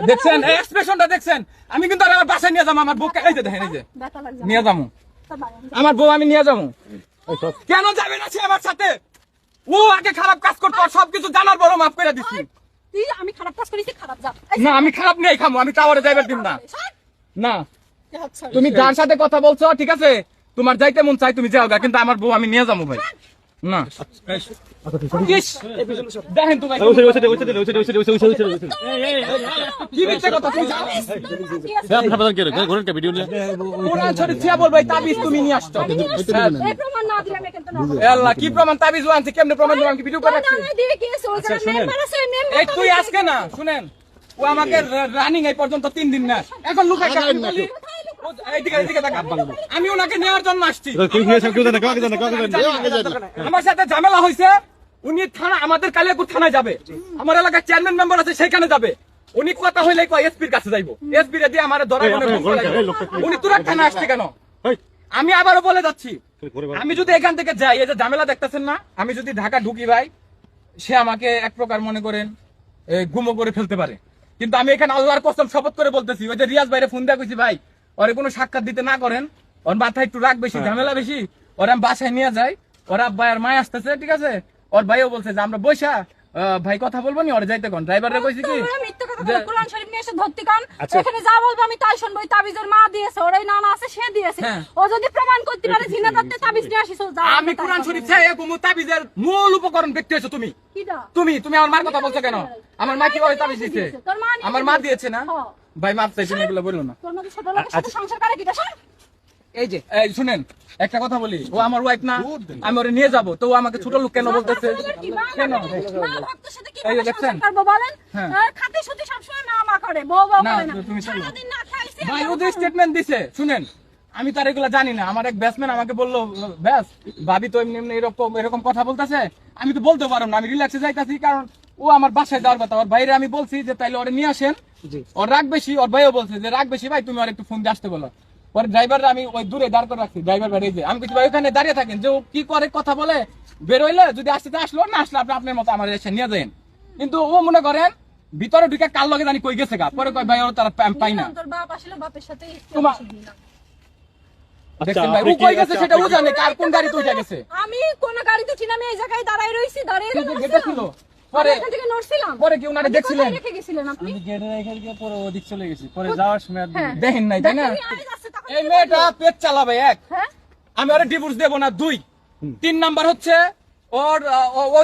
দেখছেন এক্সপ্রেশনটা দেখছেন? আমি কিন্তু আর আমার বাসায় নিয়ে যাবো, আমার বউকে এই যে দেখেন, এই যে নিয়ে যাবো, আমার বউ আমি নিয়ে যাবো। কেন যাবে না সে আমার সাথে? ও আগে খারাপ কাজ করতো, সবকিছু জানার পরও মাফ করে দিচ্ছি। আমি খারাপ কাজ করেছি, খারাপ যা। না আমি খারাপ নেই খামো, আমি টাওয়ারে যাইবার দিন না। না তুমি যার সাথে কথা বলছো ঠিক আছে, তোমার যাইতে মন চাই তুমি যাও গা, কিন্তু আমার বউ আমি নিয়ে যাবো ভাই। না দেখেন তো ভাই কি মিথ্যে কথা তুমি জানো? কোরআন শরীফ ছিয়া বলবো এই তাবিজ তুমি নিয়ে আসছো। এই প্রমাণ না দিলে আমি কিন্তু না। আল্লাহ কি প্রমাণ? তাবিজ আনছি, কেমনে প্রমাণ দিলাম? কি ভিডিও করে রাখছি? আমি দিয়ে কি আছে? ওই জায়গায় মেম্বার আছে, মেম্বার। এই তুই আজকে না শুনেন, ও আমাকে রানিং এই পর্যন্ত 3 দিন না, এখন লুকাই এইদিকে তাকা। আমি ওনাকে নেওয়ার জন্য আসছি, আমার সাথে ঝামেলা হয়েছে। উনি থানা, আমাদের কালিয়াকুর থানায় যাবে, আমার এলাকার চেয়ারম্যান মেম্বার আছে সেখানে যাবে। উনি কথা হইলে এসপির কাছে যাইবো, এসপি রে দিয়ে আমার ধরা উনি তুরাক থানা আসছে কেন? আমি আবারও বলে যাচ্ছি, আমি যদি এখান থেকে যাই, এই যে ঝামেলা দেখতেছেন না, আমি যদি ঢাকা ঢুকি ভাই, সে আমাকে এক প্রকার মনে করেন গুমো করে ফেলতে পারে। কিন্তু আমি এখানে আল্লাহর কসম শপথ করে বলতেছি, ওই যে রিয়াজ ভাইরে ফোন দেয়া কইছি, ভাই ওরে কোনো সাক্ষাৎ দিতে না করেন, ওর মাথায় একটু রাগ বেশি, ঝামেলা বেশি, ওরা আমি বাসায় নিয়ে যাই, ওরা ভাই আর মায় আসতেছে ঠিক আছে। ওর ভাইও বলছে যে আমরা বৈশা ভাই কথা বলবো নি, ওরে যাইতে কোন ড্রাইভারে কইছি কি মিথ্যা কথা বলে কোরআন শরীফ নিয়ে এসে ধরতে কান। এখানে যা বলবো আমি তাই শুনবো। তাবিজের মা দিয়েছে, ওরই নানা আছে সে দিয়েছে। ও যদি প্রমাণ করতে পারে জিনা দত্তে তাবিজ নিয়ে আসিস, যা। আমি কোরআন শরীফ চাই এরকম তাবিজের মূল উপকরণ ব্যক্তি হইছো তুমি। কিডা? তুমি আমার মার কথা বলছো কেন? আমার মা কিভাবে তাবিজ দিয়েছে? আমার মা দিয়েছে না ভাই, মাপ চাই, তুমি এগুলো বললো না। তোর মধ্যে ছোট লোকের সাথে সংসার করে কিডা? স্যার এই যে এই শুনেন একটা কথা বলি, ও আমার ওয়াইফ না, আমি ওরে নিয়ে যাবো, তো ও আমাকে ছোট লোক কেন বলতেছে? কেন ভক্তের সাথে কি এই যে করে দেখছেন? সংসার করবো বলেন? খাতে সুতি সবসময় মা মা করে, বউ বউ না করে না। তুমি চলো সারাদিন না খাইছি। ভাই, ও যে স্টেটমেন্ট দিছে শুনেন, আমি তার এগুলা জানি না। আমার এক ব্যাটসম্যান আমাকে বললো, ব্যাস ভাবি তো এমনি এমনি এরকম কথা বলতেছে, আমি তো বলতে পারবো না, আমি রিল্যাক্সে যাইতাছি, কারণ ও আমার বাসায় যাওয়ার কথা। ওর বাইরে আমি বলছি যে তাইলে ওরে নিয়ে আসেন, ওর রাগ বেশি, ওর ভাইও বলছে যে রাগ বেশি ভাই, তুমি ওর একটু ফোন দিয়ে আসতে বলো। পরে ড্রাইভার আমি ওই দূরে দাঁড় করে রাখছি, ড্রাইভার বাড়ি যে আমি কিছু ভাই ওখানে দাঁড়িয়ে থাকেন, যে ও কি করে কথা বলে, বেরোইলে যদি আসতে আসলো না আসলে আপনি আপনার মতো আমার এসে নিয়ে যান। কিন্তু ও মনে করেন ভিতরে ঢুকে কার লগে জানি কই গেছে গা, পরে কয় ভাই ওর তারা পাই না। তোর বাপ আসলে বাপের সাথে তোমার দেখছেন ভাই, ও কই গেছে সেটা ও জানে, কার কোন গাড়ি তুই গেছে। আমি কোন গাড়িতে উঠি না, আমি এই জায়গায় দাঁড়াই রইছি, দাঁড়িয়ে গেটে ছিল, পরে এখান থেকে নড়ছিলাম। পরে কি উনারে দেখছিলেন? কোথায় রেখে গেছিলেন আপনি? গেটে রেখে গিয়ে পরে ওদিক চলে গেছি, পরে যাওয়ার সময় আর হ্যাঁ। দেখেন নাই তাই না? আমি আইজ আসছে তখন এই মেয়েটা পেট চালাবে এক, হ্যাঁ আমি ওরে ডিভোর্স দেব না 2, 3 নাম্বার হচ্ছে ওর ও